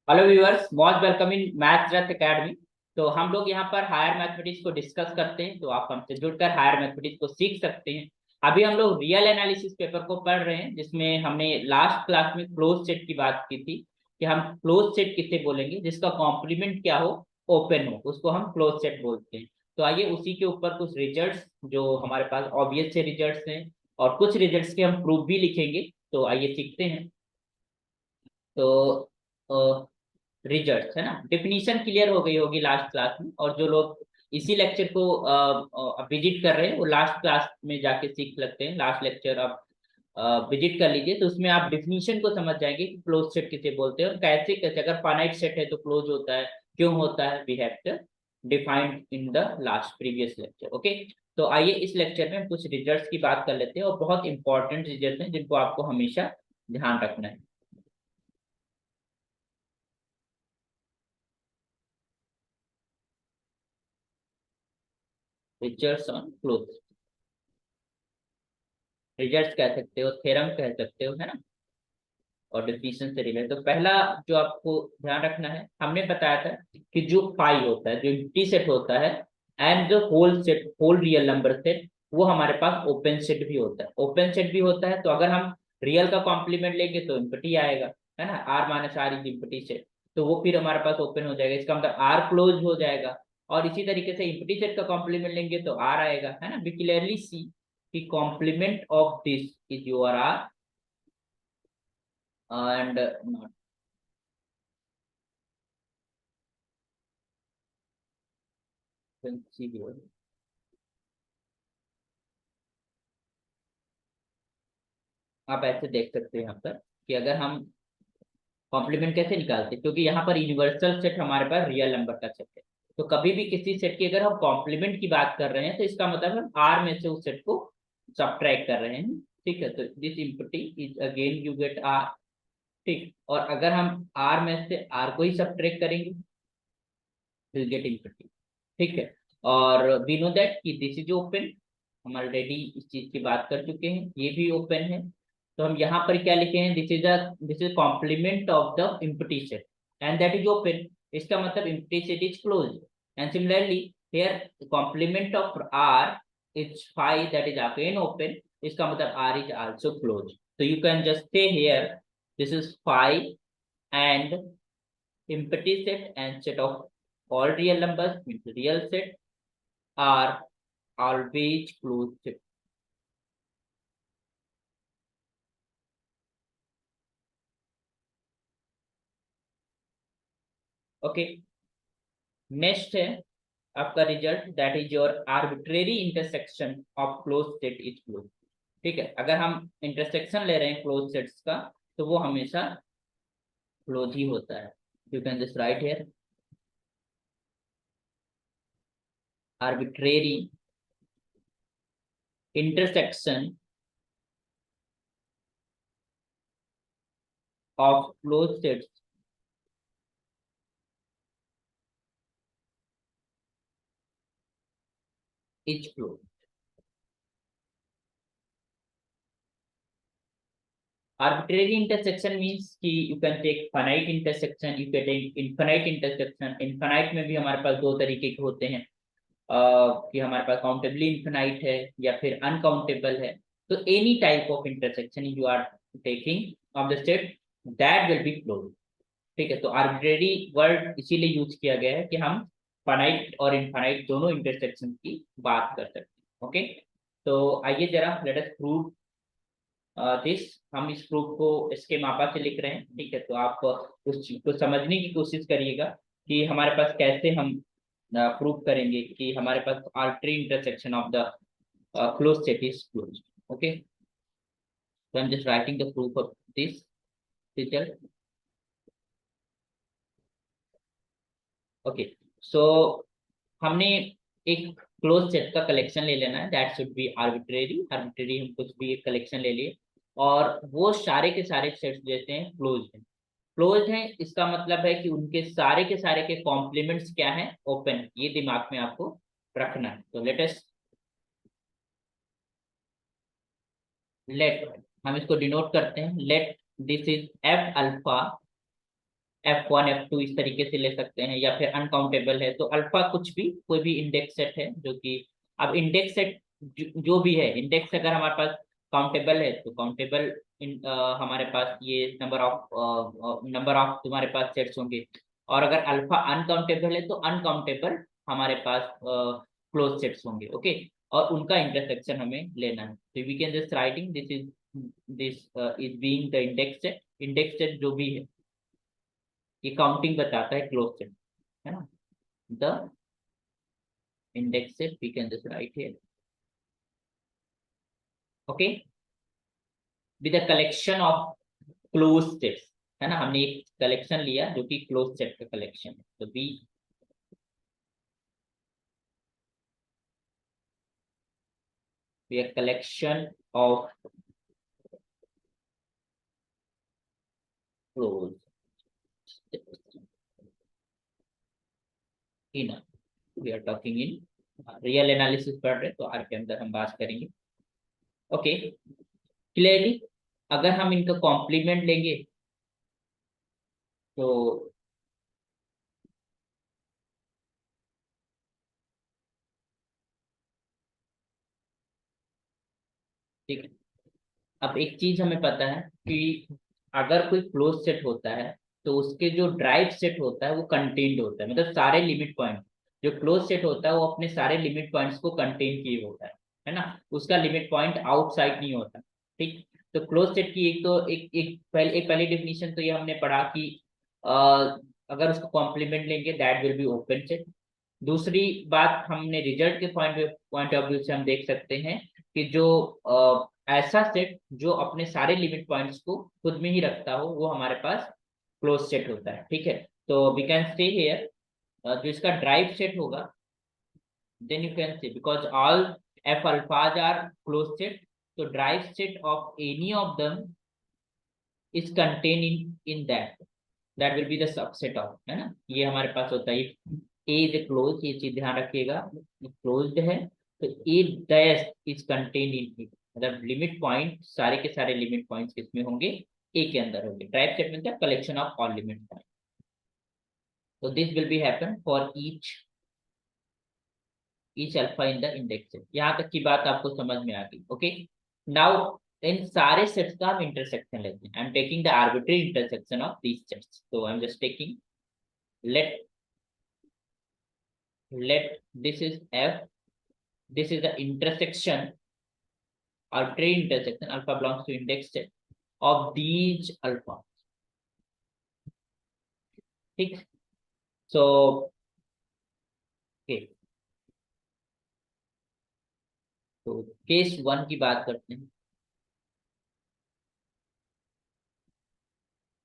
Hello viewers, most welcome in maths Rath academy. तो हम लोग यहाँ पर हायर मैथमेटिक्स को डिस्कस करते हैं, तो आप हमसे जुड़कर हायर मैथमेटिक्स को सीख सकते हैं। अभी हम लोग रियल एनालिसिस पेपर को पढ़ रहे हैं, जिसमें हमने लास्ट क्लास में क्लोज सेट की बात की थी कि हम क्लोज सेट किसे बोलेंगे जिसका कॉम्प्लीमेंट क्या हो, ओपन हो, उसको हम क्लोज सेट बोलते हैं। तो आइए उसी के ऊपर कुछ रिजल्ट्स जो हमारे पास ऑब्वियस से रिजल्ट्स हैं और कुछ रिजल्ट्स के हम प्रूफ भी लिखेंगे। तो आइए सीखते हैं। तो रिजल्ट्स है ना, डेफिनीशन क्लियर हो गई होगी लास्ट क्लास में, और जो लोग इसी लेक्चर को विजिट कर रहे हैं वो लास्ट क्लास में जाके सीख सकते हैं। लास्ट लेक्चर आप विजिट कर लीजिए, तो उसमें आप डेफिनीशन को समझ जाएंगे कि क्लोज सेट किसे बोलते हैं और कैसे कैसे, अगर फाइनाइट सेट है तो क्लोज होता है, क्यों होता है, we have to defined in the last previous lecture. Okay, तो आइए इस लेक्चर में हम कुछ रिजल्ट्स की बात कर लेते हैं, और बहुत इंपॉर्टेंट रिजल्ट हैं जिनको आपको हमेशा ध्यान रखना है। रिजल्ट्स ऑन क्लोज, रिजल्ट्स कह सकते हो, थ्योरम कह सकते हो, है ना, और डेफिनेशन से रिलेटेड। तो पहला जो आपको ध्यान रखना है, हमने बताया था कि जो फाई होता है, जो एम्प्टी सेट होता है, एंड जो whole set, whole real number set, वो हमारे पास ओपन सेट भी होता है। ओपन सेट भी होता है, तो अगर हम रियल का कॉम्प्लीमेंट लेंगे तो एम्प्टी आएगा, है ना, R minus R is empty set, तो वो फिर हमारे पास ओपन हो जाएगा, इसका मतलब आर क्लोज हो जाएगा। और इसी तरीके से एम्प्टी सेट का कॉम्प्लीमेंट लेंगे तो आर आएगा, है ना। वी क्लियरली सी कि complement of this is your R and not conceivable। आप ऐसे देख सकते हैं यहाँ पर कि अगर हम कॉम्प्लीमेंट कैसे निकालते हैं, क्योंकि यहाँ पर यूनिवर्सल सेट हमारे पास रियल नंबर का सेट है, तो कभी भी किसी सेट की अगर हम कॉम्प्लीमेंट की बात कर रहे हैं तो इसका मतलब हम आर में से उस सेट को सब्ट्रैक्ट कर रहे हैं। ठीक है, तो this empty is again you get R. ठीक, और अगर हम आर में से आर को ही सब्ट्रैक्ट करेंगे विल गेट इम्पटी। ठीक है, और वी नो दैट कि दिस इज ओपन, हम ऑलरेडी इस चीज की बात कर चुके हैं, ये भी ओपन है। तो हम यहाँ पर क्या लिखे हैं, this is complement of the empty set and that is open, इसका मतलब empty set is close. And similarly here complement of R is five, that is again open, इसका मतलब आर इज आल्सो क्लोज। तो you can just say here this is five and empty set and set of all real numbers means real set are always closed। Okay, next है आपका result, that is your arbitrary intersection of close set is close. ठीक है, अगर हम intersection ले रहे हैं close sets का तो वो हमेशा क्लोज ही होता है। You can just write here arbitrary intersection of close sets is close. Arbitrary intersection means कि you can take finite intersection, you can take infinite intersection। infinite में भी हमारे पास दो तरीके के होते हैं, कि हमारे पास काउंटेबली इनफिनाइट है या फिर अनकाउंटेबल है। तो any type of intersection you are taking of the set that will be close. ठीक है, तो आर्बिट्रेरी वर्ड इसीलिए यूज किया गया है कि हम फाइनाइट और इनफाइनाइट दोनों इंटरसेक्शन की बात कर सकते हैं। ओके, तो आइए जरा लेट अस प्रूव दिस। हम इस प्रूफ को इसके मापा से लिख रहे हैं। ठीक है, तो आप उस चीज को समझने की कोशिश करिएगा कि हमारे पास कैसे हम प्रूव करेंगे कि हमारे पास arbitrary intersection of the close set is close. Okay, so I'm just writing the proof of this result। Okay, so हमने एक क्लोज सेट का कलेक्शन ले लेना है, that should be arbitrary. Arbitrary हम कुछ भी एक कलेक्शन ले लिए, और वो सारे के सारे सेट्स देते हैं क्लोज है। क्लोज है इसका मतलब है कि उनके सारे के सारे के कॉम्प्लीमेंट्स क्या है, ओपन। ये दिमाग में आपको रखना है। तो लेट हम इसको डिनोट करते हैं, let this is F alpha F1 F2 इस तरीके से ले सकते हैं, या फिर अनकाउंटेबल है तो अल्फा कुछ भी, कोई भी इंडेक्स सेट है जो कि, अब इंडेक्स सेट जो भी है, इंडेक्स अगर हमारे पास काउंटेबल है तो काउंटेबल हमारे पास ये नंबर ऑफ तुम्हारे पास सेट्स होंगे, और अगर अल्फा अनकाउंटेबल है तो अनकाउंटेबल हमारे पास क्लोज सेट्स होंगे। ओके, और उनका इंटरसेक्शन हमें लेना है। तो we can just writing this is being the index set जो भी है, ये काउंटिंग बताता है क्लोज सेट, है ना। The index set we can just write here. Okay, with the collection of close sets, है ना, हमने एक कलेक्शन लिया जो कि क्लोज सेट का कलेक्शन है, तो B collection of close in, we are talking in real analysis पढ़ रहे तो आर के अंदर हम बात करेंगे। ओके, क्लियरली अगर हम इनका कॉम्प्लीमेंट लेंगे तो ठीक है। अब एक चीज हमें पता है कि अगर कोई क्लोज सेट होता है तो उसके जो ड्राइव सेट होता है वो कंटेन्ड होता है, मतलब सारे लिमिट पॉइंट, जो क्लोज सेट होता है वो अपने सारे लिमिट पॉइंट्स को कंटेन किए होता है ना, उसका लिमिट पॉइंट आउटसाइड नहीं होता। ठीक, तो क्लोज सेट की एक तो एक पहली डेफिनेशन तो ये हमने पढ़ा कि अ, अगर उसको कॉम्प्लीमेंट लेंगे that will be open set. दूसरी बात, हमने रिजल्ट के पॉइंट ऑफ व्यू से हम देख सकते हैं कि जो ऐसा सेट जो अपने सारे लिमिट पॉइंट्स को खुद में ही रखता हो वो हमारे पास क्लोज सेट होता है। ठीक है, तो वी कैन से हियर जो इसका ड्राइव सेट होगा, then you can say because all F alphas are closed set, तो derived set of any of them is contain in that will be the subset of, है ना, ये हमारे पास होता है। ए इज क्लोज, ये चीज ध्यान रखिएगा, क्लोज्ड है तो A dash is contain in it, मतलब लिमिट पॉइंट, सारे के सारे लिमिट पॉइंट्स किसमें होंगे, ए के अंदर होंगे। टाइप सेट मतलब collection of all limit point, तो this will be happen for each alpha in the index set. यहाँ तक की बात आपको समझ में आ गई। ओके, नाउ इन सारे सेट्स का हम इंटरसेक्शन लेते हैं। I am taking the arbitrary intersection of these sets, तो I am just taking, let let this is f, this is the intersection, arbitrary intersection, alpha belongs to index set of these alpha। ठीक, सो okay, तो case one की बात करते हैं।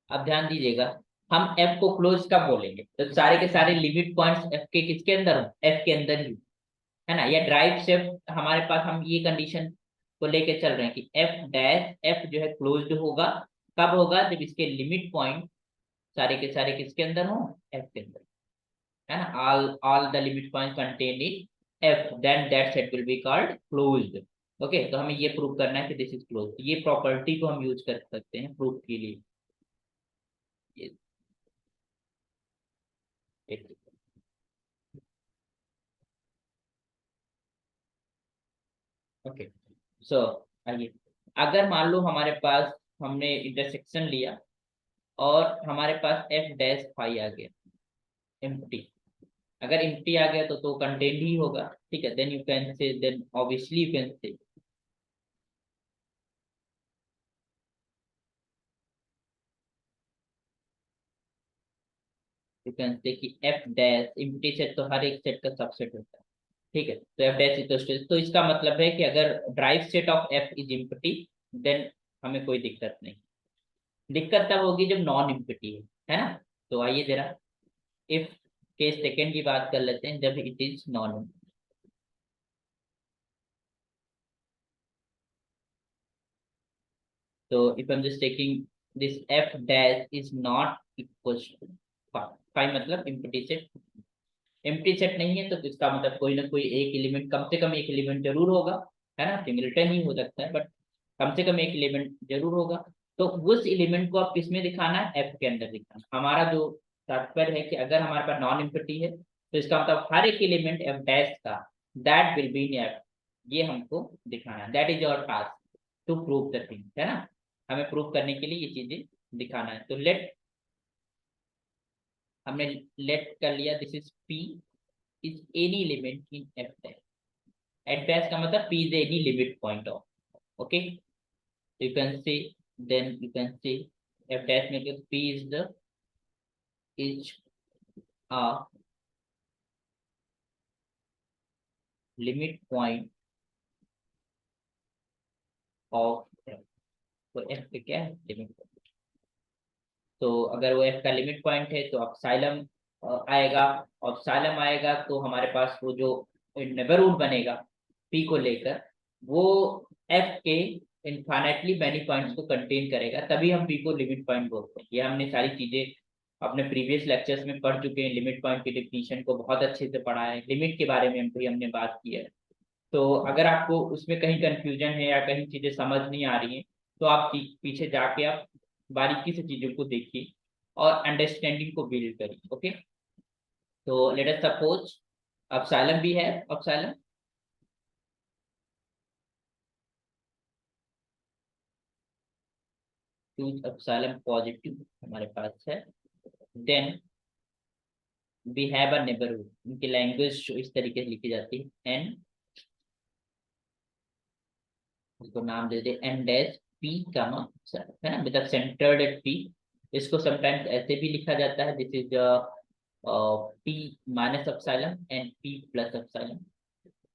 अब ध्यान दीजिएगा, हम f को क्लोज कब बोलेंगे, तो सारे के सारे लिमिट पॉइंट्स f के किसके अंदर हो, f के अंदर ही, है ना, या ड्राइव सेट हमारे पास, हम ये कंडीशन को लेके चल रहे हैं कि f डैश f जो है क्लोज्ड होगा, कब होगा, जब इसके लिमिट पॉइंट सारे के सारे किसके अंदर हो, f के अंदर, है ना, all the limit points contained in f, then that set will be called closed। Okay, तो हमें ये प्रूव करना है कि दिस इज क्लोज, ये प्रॉपर्टी को हम यूज कर सकते हैं प्रूफ के लिए। ओके, सो आइए, अगर मान लो हमारे पास हमने इंटरसेक्शन लिया और हमारे पास f डैश फाई आ गया एम्प्टी, अगर एम्प्टी आ गया तो कंटेंट ही होगा। ठीक है, then you can say, then obviously you can say, you can say कि f डैश एम्प्टी सेट तो हर एक सेट का सबसेट होता है। ठीक है, तो f डैश इक्वल्स टू, तो इसका मतलब है कि अगर derived set of f is empty, then हमें कोई दिक्कत नहीं। दिक्कत तब होगी जब नॉन एम्प्टी है ना। तो आइए जरा इफ केस सेकंड की बात कर लेते हैं, जब इट इज नॉन, तो if I am just taking this f dash is not equals to five, मतलब एम्प्टी सेट, एम्प्टी सेट नहीं है तो इसका मतलब कोई ना कोई एक एलिमेंट, कम से कम एक एलिमेंट जरूर होगा, है ना, सिंगलटन ही हो सकता है बट कम से कम एक एलिमेंट जरूर होगा। तो उस एलिमेंट को आप किस में दिखाना है, एफ के अंदर दिखाना। हमारा जो तात्पर्य है कि अगर हमारे पास नॉन एम्प्टी है तो इसका मतलब हर एक एलिमेंट एफ डैश का that will be in F, ये हमको दिखाना है। That is your task to prove the thing, है ना। हमें प्रूव करने के लिए ये चीजें दिखाना है। तो लेट, हमने लेट कर लिया, this is P is any element in F dash. F dash का मतलब P is any limit point of, okay. You can say, then you can say f dash में जो p is the is a limit point of f। तो f पे क्या है, limit. तो अगर वो f का लिमिट पॉइंट है तो अपसाइलम आएगा। अपसाइलम आएगा तो हमारे पास वो जो नेबरहुड बनेगा p को लेकर, वो f के इनफाइनाइटली मैनी पॉइंट्स को कंटेन करेगा, तभी हम p को लिमिट पॉइंट बोलते हैं। ये हमने सारी चीजें अपने प्रीवियस लेक्चर्स में पढ़ चुके हैं। लिमिट पॉइंट की डेफिनेशन को बहुत अच्छे से पढ़ा है, लिमिट के बारे में भी हमने बात की है। तो अगर आपको उसमें कहीं कंफ्यूजन है या कहीं चीजें समझ नहीं आ रही हैं तो आप पीछे जाके आप बारीकी से चीजों को देखिए और अंडरस्टैंडिंग को बिल्ड करिए, ओके। तो लेट अस सपोज अपसाइलम भी है, अपसाइलम चूज अपसाइलम पॉजिटिव हमारे पास है। Then we have a neighbourhood, इनकी लैंग्वेज इस तरीके से लिखी जाती है, एन, इसको नाम दे दे एन डैश पी कमा, है ना, मतलब सेंटर्ड एट पी। इसको समटाइम्स ऐसे भी लिखा जाता है, this is P minus epsilon and P plus epsilon,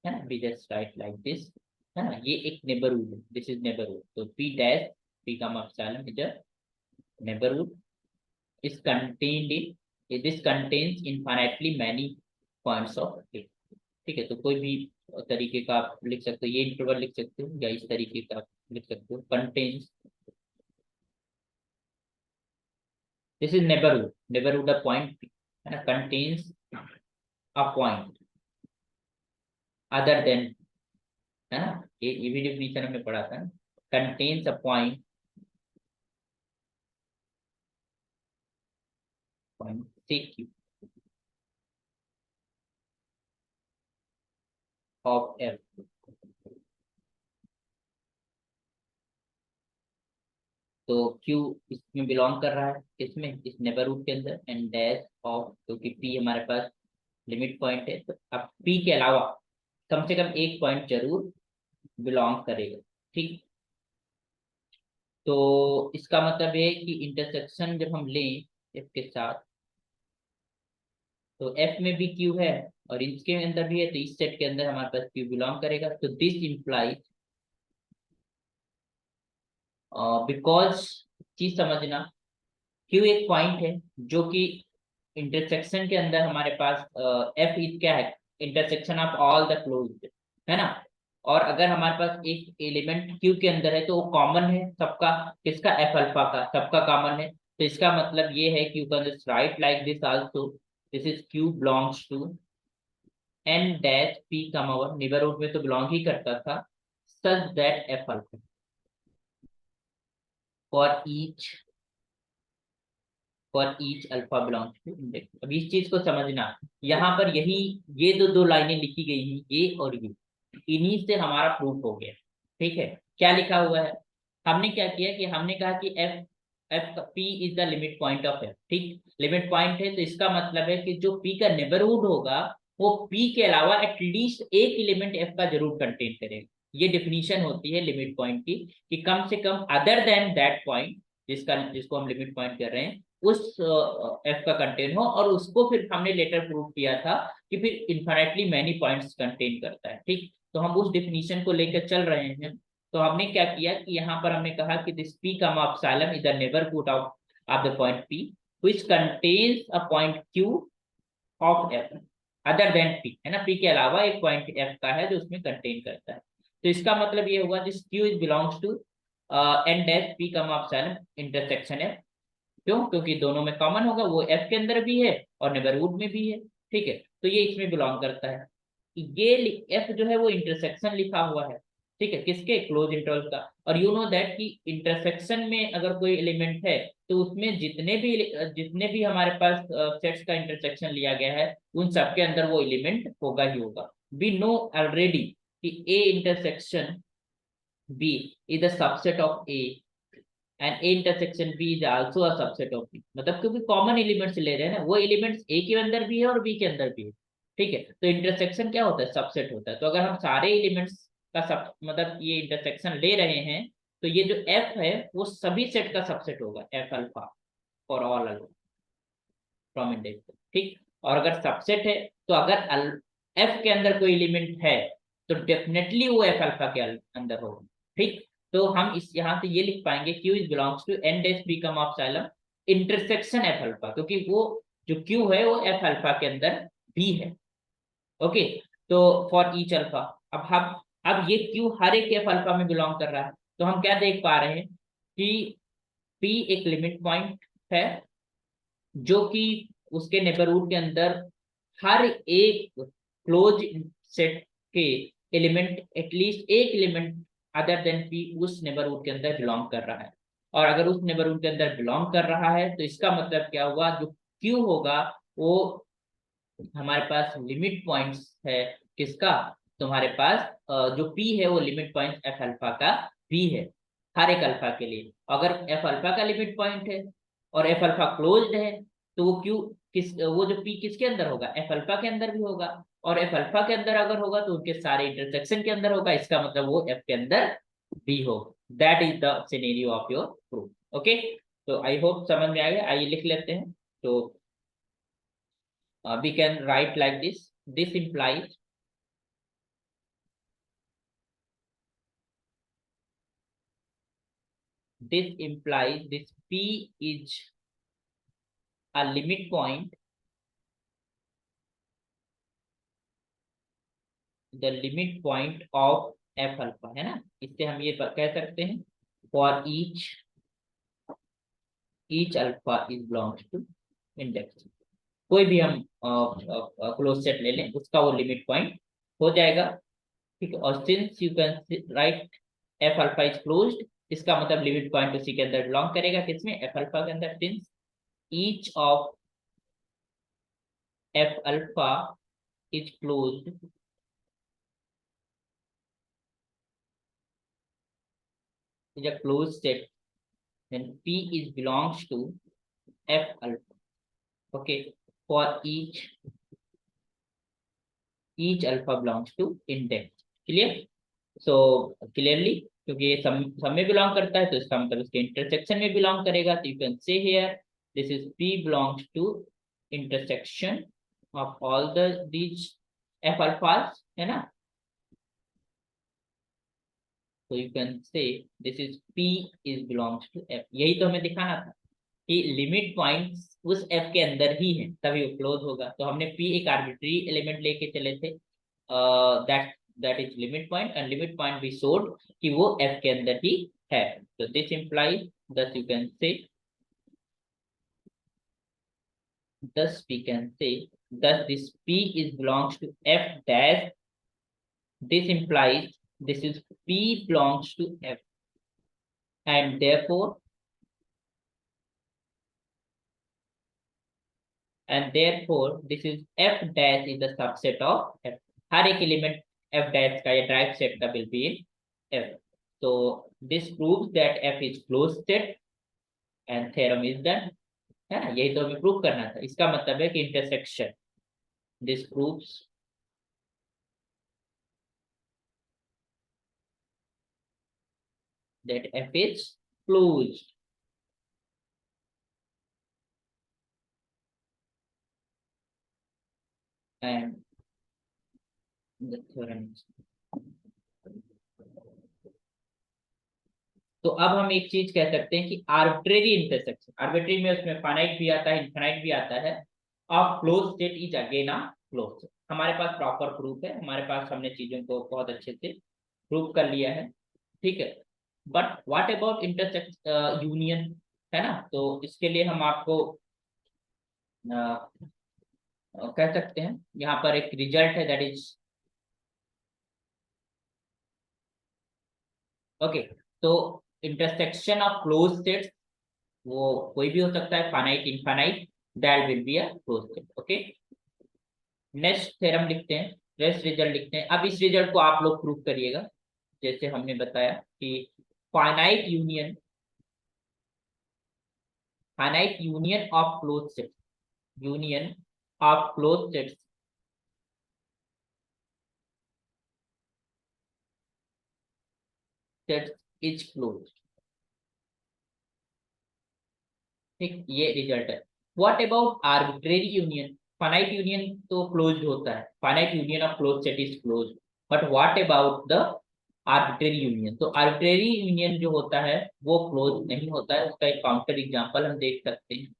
है ना। We just write like this, है ना। ये एक नेबरहुड है, दिस इज नेबरहुड। तो P dash P comma epsilon is a neighbourhood is contained in, this contains infinitely many points of it। ठीक है, तो कोई भी तरीके का आप लिख सकते हो, ये इंटरवल लिख सकते हो या इस तरीके का आप लिख सकते हो, contains, this is neighbourhood, neighbourhood a point, है ना, contains a point other than, है ना। ये भी डेफिनेशन हमने पढ़ा था, contains a point, point C Q of F. तो Q इसमें बिलोंग कर रहा है, इसमें इस नेबरहुड के अंदर, एंड डैश ऑफ, क्योंकि P हमारे पास लिमिट पॉइंट है, तो अब P के अलावा कम से कम एक पॉइंट जरूर बिलोंग करेगा, ठीक। तो इसका मतलब है कि इंटरसेक्शन जब हम लें F के साथ, तो F में भी Q है और इसके अंदर भी है, तो इस सेट के अंदर हमारे पास Q बिलोंग करेगा। तो दिस इंप्लाइज, बिकॉज, चीज समझना, Q एक पॉइंट है जो कि इंटरसेक्शन के अंदर हमारे पास F इज क्या है, intersection of all the closed, है ना। और अगर हमारे पास एक एलिमेंट Q के अंदर है तो वो कॉमन है सबका, किसका, F अल्फा का, सबका कॉमन है। तो इसका मतलब ये है कि you can just write like this also, this is Q belongs to n dash P comma one, neighbourhood में तो बिलोंग ही करता था, such that F alpha for each, for each alpha belongs to index. अब इस चीज को समझना, यहाँ पर यही ये दो लाइनें लिखी गई हैं, ये और ये, इन्हीं से हमारा प्रूफ हो गया, ठीक है। क्या लिखा हुआ है, हमने क्या किया कि हमने कहा कि F, F P is the limit point of F, ठीक। लिमिट पॉइंट है तो इसका मतलब है कि जो पी का नेबरहुड होगा वो पी के अलावा एटलीस्ट एक एलिमेंट एफ का जरूर कंटेन करेगा। ये डेफिनेशन होती है लिमिट पॉइंट की, कि कम से कम अदर देन दैट पॉइंट, जिसका जिसको हम लिमिट पॉइंट कर रहे हैं, उस एफ का कंटेन हो। और उसको फिर हमने लेटर प्रूव किया था कि फिर इन्फिनिटली मैनी पॉइंट्स कंटेन करता है, ठीक। तो हम उस डिफिनीशन को लेकर चल रहे हैं। तो हमने क्या किया कि यहाँ पर हमने कहा कि this P comma epsilon is the neighbourhood of the point P which contains a point Q of F other than P, है ना। पी के अलावा एक पॉइंट एफ का है जो उसमें कंटेन करता है। तो इसका मतलब ये हुआ this Q is belongs to N dash P comma epsilon intersection F. क्यों, क्योंकि दोनों में कॉमन होगा, वो एफ के अंदर भी है और नेबरहुड में भी है, ठीक है। तो ये इसमें बिलोंग करता है। ये एफ जो है वो इंटरसेक्शन लिखा हुआ है, ठीक है, किसके, क्लोज इंटरवल का। और यू नो दैट कि इंटरसेक्शन में अगर कोई एलिमेंट है तो उसमें जितने भी हमारे पास सेट्स का इंटरसेक्शन लिया गया है उन सबके अंदर वो एलिमेंट होगा ही होगा। वी नो ऑलरेडी कि A intersection B is the subset of A and A intersection B is also a subset of B. मतलब क्योंकि कॉमन एलिमेंट्स ले रहे हैं ना, वो एलिमेंट्स ए के अंदर भी है और बी के अंदर भी है। ठीक है, तो इंटरसेक्शन क्या होता है, सबसेट होता है। तो अगर हम सारे एलिमेंट्स का सब मतलब ये इंटरसेक्शन ले रहे हैं तो ये जो एफ है वो सभी सेट का सबसेट होगा, F alpha for all alpha from index. ठीक, और अगर सबसेट है तो अगर एफ के अंदर कोई एलिमेंट है तो डेफिनेटली वो एफ अल्फा के अंदर होगा। ठीक, तो हम इस यहाँ से ये लिख पाएंगे Q is belongs to N dash B comma epsilon intersection F alpha, क्योंकि वो जो क्यू है वो एफ अल्फा के अंदर भी है। ओके, तो फॉर ईच अल्फा, अब ये क्यू हर एक एफ अल्फा में बिलोंग कर रहा है। तो हम क्या देख पा रहे हैं कि पी एक लिमिट पॉइंट है जो कि उसके नेबरहुड के अंदर हर एक क्लोज सेट के एलिमेंट, एटलीस्ट एक एलिमेंट अदर देन पी उस नेबरहुड के अंदर बिलोंग कर रहा है। और अगर उस नेबरहुड के अंदर बिलोंग कर रहा है तो इसका मतलब क्या हुआ, जो क्यू होगा वो हमारे पास लिमिट पॉइंट्स है किसका, तुम्हारे पास जो पी है वो लिमिट पॉइंट एफ अल्फा का भी है हर एक अल्फा के लिए। अगर एफ अल्फा का लिमिट पॉइंट है और एफ अल्फा क्लोज्ड है तो वो क्यू वो जो पी किसके अंदर होगा, एफ अल्फा के अंदर भी होगा। और एफ अल्फा के अंदर अगर होगा तो उनके सारे इंटरसेक्शन के अंदर होगा, इसका मतलब वो एफ के अंदर भी होगा। That is the scenario of your proof. Okay, तो आई होप समझ में आ गया। आइए लिख लेते हैं। तो we can write like this. This implies this P is a limit point, the limit point of f alpha, है ना। इससे हम ये कह सकते हैं for each alpha is belongs to index। कोई भी हम क्लोज सेट ले लें उसका वो लिमिट पॉइंट हो जाएगा। ठीक है, और since you can write F alpha is closed, इसका मतलब लिमिट पॉइंट उसी के अंदर बिलोंग करेगा, किसमें, एफ अल्फा के अंदर। Since each of f alpha is closed, is a closed set, then P is belongs to f alpha. Okay, for each alpha belongs to index। Clear, so clearly, क्योंकि ये सब में belong करता है तो इसका मतलब इसके इंटरसेक्शन में बिलोंग करेगा। तो यू कैन से here this is P belongs to intersection of all these f alphas, है ना। तो यू कैन से this is P is belongs to f। यही तो हमें दिखाना था कि लिमिट पॉइंट्स उस f के अंदर ही है तभी वो क्लोज होगा। तो हमने P एक आर्बिट्री एलिमेंट लेके चले थे, that is limit point, and limit point भी शोड कि वो f के अंदर ही है। तो this implies, thus you can say, thus we can say, thus this P is belongs to f dash. This implies this is P belongs to f, and therefore this is f dash is the subset of f। हर एक element f dash का या direct set का will be in f। so this proves that f is closed set and theorem is done, है ना। यही तो हमें prove करना था। इसका मतलब है कि intersection, this proves that f is closed and the theorem is। तो अब हम एक चीज कह सकते हैं कि आर्बिट्रेरी इंटरसेक्शन, आर्बिट्रेरी में उसमें फाइनाइट भी आता है, इनफाइनाइट भी आता है, of close set is again a close set. हमारे पास प्रॉपर प्रूफ है, हमारे पास हमने चीजों को बहुत अच्छे से प्रूव कर लिया है। ठीक है, but what about intersect union, है ना। तो इसके लिए हम आपको कह सकते हैं यहाँ पर एक रिजल्ट है, दैट इज ओके, तो इंटरसेक्शन ऑफ क्लोज सेट्स वो कोई भी हो सकता है, finite infinite, that will B a close set. Okay, next theorem लिखते हैं, नेक्स्ट रिजल्ट लिखते हैं। अब इस रिजल्ट को आप लोग प्रूव करिएगा, जैसे हमने बताया कि finite union, finite union of close sets, union of close sets, sets is close. ठीक, ये रिजल्ट है। What about arbitrary union? Finite union तो क्लोज्ड होता है, finite union of close set is closed, but what about the arbitrary union? तो arbitrary union जो होता है वो क्लोज नहीं होता है, उसका एक काउंटर एग्जांपल हम देख सकते हैं।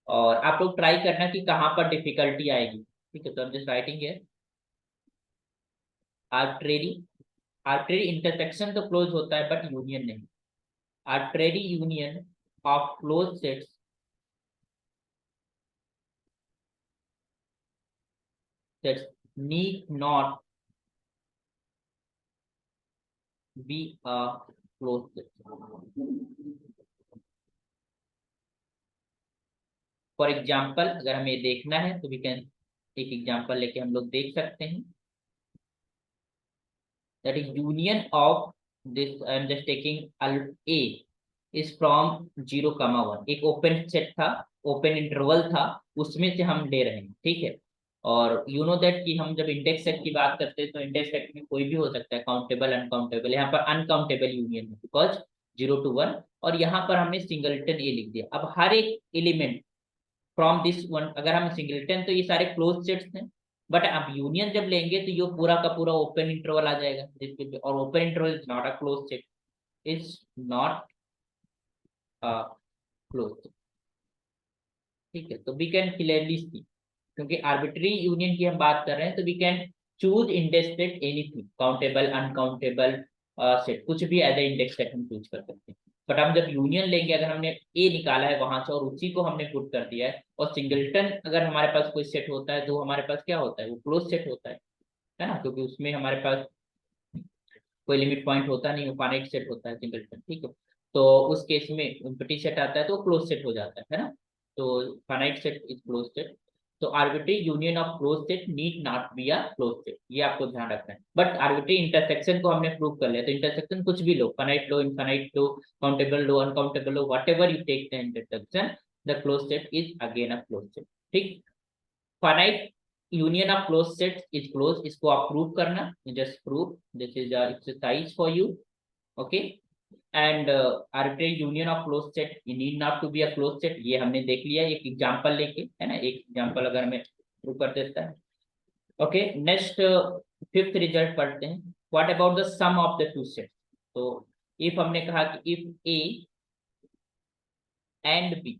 और आप लोग ट्राई करना कि कहाँ पर डिफिकल्टी आएगी। ठीक है, तो हम जस्ट राइटिंग है आर्बिट्रेरी, आर्बिट्रेरी इंटरसेक्शन तो क्लोज होता है बट यूनियन नहीं। Arbitrary union of close sets, sets need not be a closed set। For example अगर हमें ये देखना है तो वी कैन एक एग्जाम्पल लेके हम लोग देख सकते हैं, that is union of this, I am just taking A is from 0, 1, एक ओपन सेट था, ओपन इंटरवल था, उसमें से हम ले रहे हैं। ठीक है, और यू नो दैट कि हम जब इंडेक्स सेट की बात करते हैं तो इंडेक्स सेट में कोई भी हो सकता है, काउंटेबल अनकाउंटेबल, यहाँ पर अनकाउंटेबल यूनियन है बिकॉज 0 to 1, और यहाँ पर हमने सिंगलटन ए लिख दिया। अब हर एक एलिमेंट फ्रॉम दिस वन, अगर हम सिंगलटन तो ये सारे क्लोज सेट्स हैं, बट आप यूनियन जब लेंगे तो ये पूरा का पूरा ओपन इंटरवल आ जाएगा जिसके, और open interval is not a close set, is not a close. ठीक है, तो वी कैन क्लियरली सी, क्योंकि आर्बिट्री यूनियन की हम बात कर रहे हैं तो we can choose index set anything, countable uncountable set, कुछ भी एज ए इंडेक्स सेट हम चूज कर सकते हैं। बट हम जब यूनियन लेंगे, अगर हमने ए निकाला है वहां से और उसी को हमने पुट कर दिया है, और सिंगलटन अगर हमारे पास कोई सेट होता है तो हमारे पास क्या होता है, वो क्लोज सेट होता है ना, क्योंकि उसमें हमारे पास कोई लिमिट पॉइंट होता नहीं, वो फाइनाइट सेट होता है सिंगलटन। ठीक है, तो उस केस में एम्प्टी सेट आता है तो क्लोज सेट हो जाता है ना, तो finite set is close set. तो arbitrary union of close set need not be a close set, ये आपको ध्यान रखना है। बट आर्बिट्री इंटरसेक्शन को हमने प्रूव कर लिया, तो इंटरसेक्शन कुछ भी लो, फाइनाइट लो, इनफाइनाइट लो, काउंटेबल लो, अनकाउंटेबल लो, what ever you take the intersection, the close set is again a close set. ठीक, finite union of close set is close, इसको आप प्रूव करना, just prove, this is a exercise for you. Okay, and arbitrary union of close set need not to be a close set, ये हमने देख लिया एक example लेके, है ना, एक एग्जांपल अगर हमें प्रूव कर देता है। ओके, नेक्स्ट फिफ्थ रिजल्ट पढ़ते हैं, what about the sum of the two sets? तो इफ हमने कहा कि if A and B,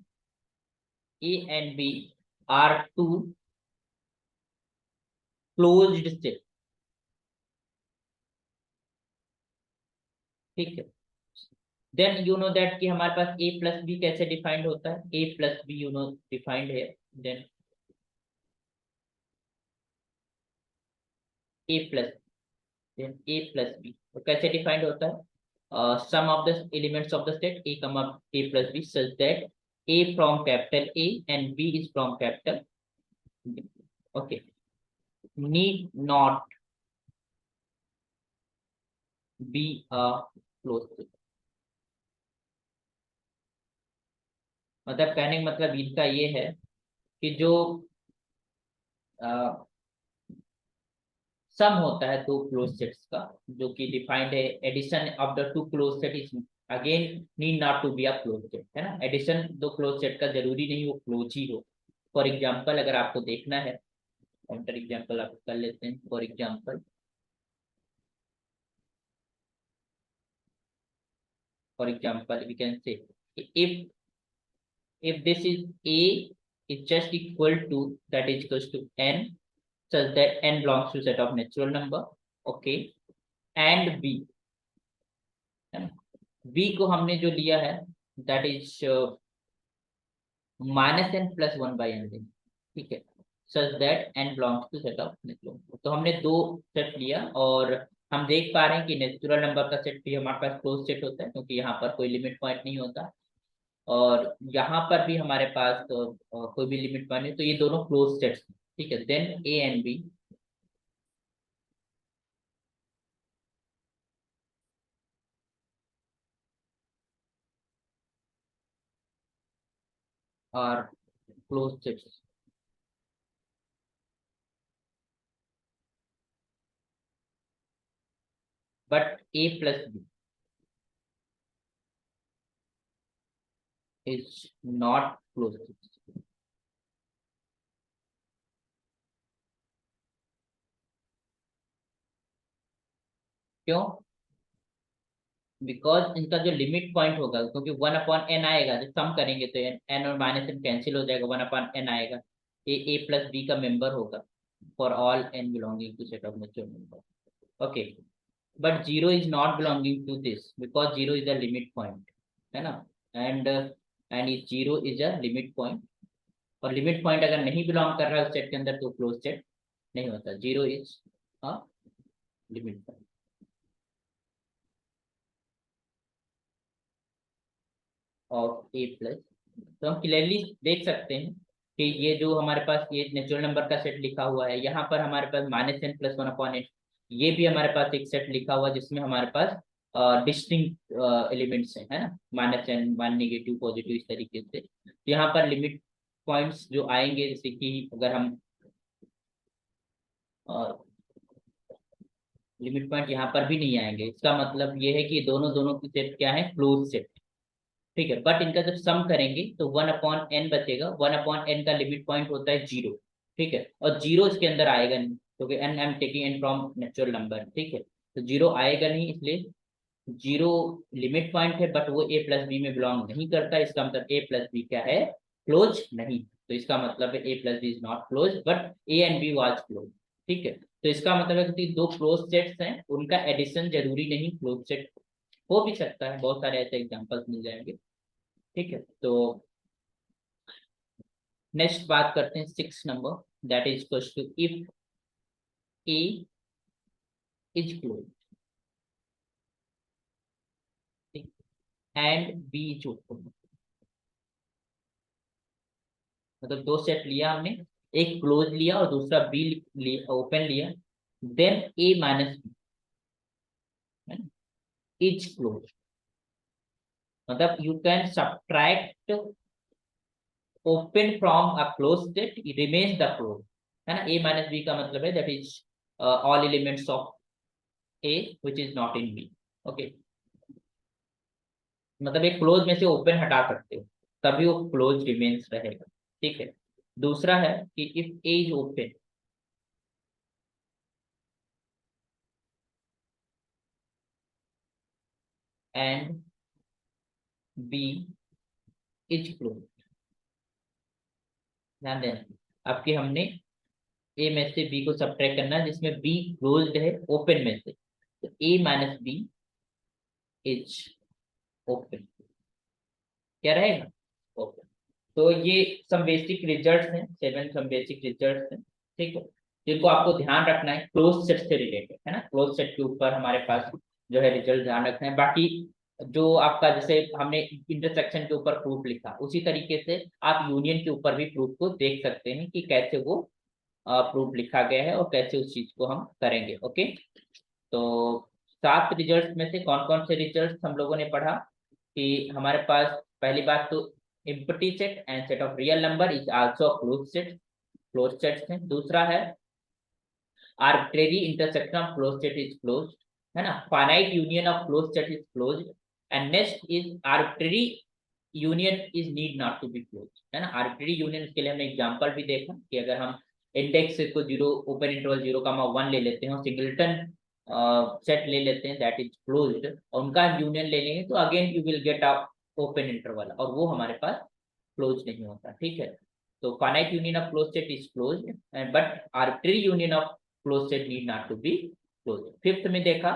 A and B are two closed set. ठीक है, देन यू नो दैट कि हमारे पास ए प्लस बी कैसे डिफाइंड होता है, A plus B you know defined है, then A plus, then A plus B, तो कैसे डिफाइंड होता है, sum of the elements of the set A comma A plus B such that A from capital A and B is from capital B. Okay, need not be a close set, मतलब कहने का मतलब इनका ये है कि जो सम होता है दो क्लोज सेट्स का, जो कि डिफाइंड है, addition of the two closed set is again need not to be a close set, है ना, एडिशन दो क्लोज सेट का जरूरी नहीं वो क्लोज ही हो। फॉर एग्जांपल अगर आपको देखना है, काउंटर एग्जांपल आप कर लेते हैं, for example we can say if this is a is just equal to, that is equals to n, such that n belongs to set of natural number, okay, and b, है ना, b को हमने जो लिया है that is minus N plus one by N, ठीक है, such that N belongs to set of natural. तो हमने दो सेट लिया और हम देख पा रहे हैं कि नेचुरल नंबर का सेट भी हमारे पास क्लोज सेट होता है, क्योंकि यहाँ पर कोई लिमिट पॉइंट नहीं होता, और यहाँ पर भी हमारे पास कोई भी लिमिट पॉइंट नहीं, तो ये दोनों क्लोज सेट्स, ठीक है। Then A and B are closed sets, but A plus B is not closed sets. क्यों? बिकॉज इनका जो लिमिट पॉइंट होगा, क्योंकि वन अपॉन एन आएगा, जब सम करेंगे तो एन एन और माइनस एन कैंसिल हो जाएगा, वन अपॉन एन आएगा। ए प्लस बी का मेंबर होगा for all N belonging to set of natural number. Okay, but zero is not belonging to this because zero is a limit point, है ना। And is zero is a limit point, और limit point अगर नहीं belong कर रहा है उस set के अंदर तो क्लोज सेट नहीं होता। Zero is a limit point of A plus. तो हम क्लियरली देख सकते हैं कि ये जो हमारे पास ये नेचुरल नंबर का सेट लिखा हुआ है, यहाँ पर हमारे पास minus N plus one upon eight, ये भी हमारे पास एक सेट लिखा हुआ है जिसमें हमारे पास डिस्टिंक्ट एलिमेंट्स हैं, है ना, minus N, one, negative, positive, इस तरीके से। तो यहाँ पर लिमिट पॉइंट्स जो आएंगे, जैसे कि अगर हम लिमिट पॉइंट यहाँ पर भी नहीं आएंगे, इसका मतलब ये है कि दोनों दोनों की सेट क्या है, क्लोज सेट, ठीक है। बट इनका जब सम करेंगे तो वन अपॉन एन बचेगा, वन अपॉन एन का लिमिट पॉइंट होता है जीरो, ठीक है, और जीरो इसके अंदर आएगा नहीं, क्योंकि N I am taking N from natural number, ठीक है, तो जीरो आएगा नहीं, इसलिए जीरो लिमिट पॉइंट है, बट वो ए प्लस बी में बिलोंग नहीं करता, इसका मतलब ए प्लस बी क्या है, क्लोज नहीं। तो इसका मतलब है A plus B is not close, but A and B was close, ठीक है। तो इसका मतलब है कि दो क्लोज सेट्स हैं, उनका एडिशन जरूरी नहीं क्लोज सेट हो भी सकता है, बहुत सारे ऐसे एग्जांपल्स मिल जाएंगे, ठीक है। तो नेक्स्ट बात करते हैं six number, that is equal to if A is close and B is open. मतलब दो सेट लिया हमने, एक क्लोज लिया और दूसरा बी लिया, ओपन लिया, then A minus B is close, मतलब you can subtract open from a close set, remains the close, है ना। ए माइनस बी का मतलब है that is all elements of A which is not in B. Okay, मतलब एक close में से ओपन हटा सकते हो, तभी वो क्लोज रिमेन्स रहेगा, ठीक है। दूसरा है कि if A is open and B is closed, ध्यान देना, अब कि हमने ए में से बी को सब्ट्रैक्ट करना है जिसमें बी क्लोज्ड है ओपन में से, तो ए माइनस बी इज ओपन, क्या रहेगा, ओपन। तो ये सम बेसिक रिजल्ट्स हैं, सेवन सम बेसिक रिजल्ट्स हैं, ठीक है, जिनको आपको ध्यान रखना है क्लोज सेट से रिलेटेड, है ना। क्लोज सेट के ऊपर हमारे पास जो है रिजल्ट ध्यान रखना है। बाकी जो आपका, जैसे हमने इंटरसेक्शन के ऊपर प्रूफ लिखा, उसी तरीके से आप यूनियन के ऊपर भी प्रूफ को देख सकते हैं कि कैसे वो प्रूफ लिखा गया है और कैसे उस चीज को हम करेंगे। ओके, तो सात रिजल्ट्स में से कौन कौन से रिजल्ट्स हम लोगों ने पढ़ा कि हमारे पास पहली बात तो empty set and set of real number is also closed set, closed sets हैं। दूसरा है arbitrary intersection of close set is closed, है ना, finite union of close set is close, and next is arbitrary union is need not to be closed, है ना। Arbitrary union के लिए हमने एग्जांपल भी देखा कि अगर हम इंडेक्स को जीरो, ओपन इंटरवल जीरो का वन ले लेते हैं और सिंगलटन सेट ले लेते हैं दैट इज क्लोज्ड, और उनका यूनियन ले लेंगे तो again you will get a open interval, और वो हमारे पास क्लोज नहीं होता, ठीक है। तो finite union of close set is closed, but arbitrary union of close set need not to be closed. Fifth में देखा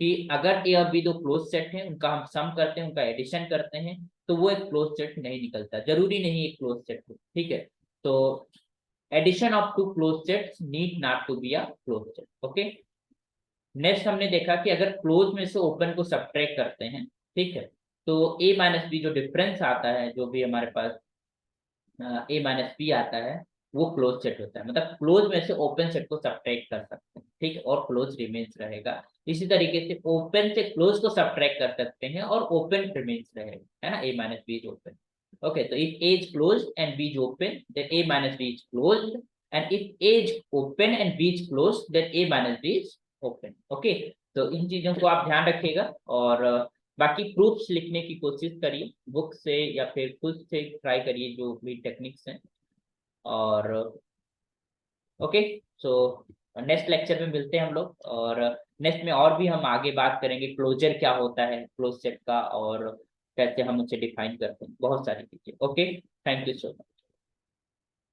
कि अगर ए और बी दो क्लोज सेट हैं, उनका हम सम करते हैं, उनका एडिशन करते हैं, तो वो एक क्लोज सेट नहीं निकलता, जरूरी नहीं एक क्लोज सेट हो, ठीक है। तो addition of two closed sets need not to be a close set. Okay, next हमने देखा कि अगर क्लोज में से ओपन को सब्ट्रैक्ट करते हैं, ठीक है, तो ए माइनस बी जो डिफरेंस आता है, जो भी हमारे पास ए माइनस बी आता है, वो क्लोज सेट होता है। मतलब क्लोज में से ओपन सेट को सब्ट्रैक्ट कर सकते हैं, ठीक है, और क्लोज रिमेन्स रहेगा। इसी तरीके से ओपन से क्लोज को सब्ट्रैक्ट कर सकते हैं और ओपन रिमेन्स रहेगा, है ना, A minus B is open. Okay, so if A is closed and B is open, then A minus B is closed. And if A is open and B is closed, then A minus B is open. Okay, तो इन चीजों को आप ध्यान रखिएगा। और बाकी proofs लिखने की कोशिश करिए बुक से या फिर खुद से ट्राई करिए जो भी टेक्निक्स हैं। और ओके, सो नेक्स्ट लेक्चर में मिलते हैं हम लोग। और नेक्स्ट में और भी हम आगे बात करेंगे क्लोजर क्या होता है क्लोज सेट का, और कैसे हम उसे डिफाइन करते हैं, बहुत सारी चीजें। Okay, thank you so much.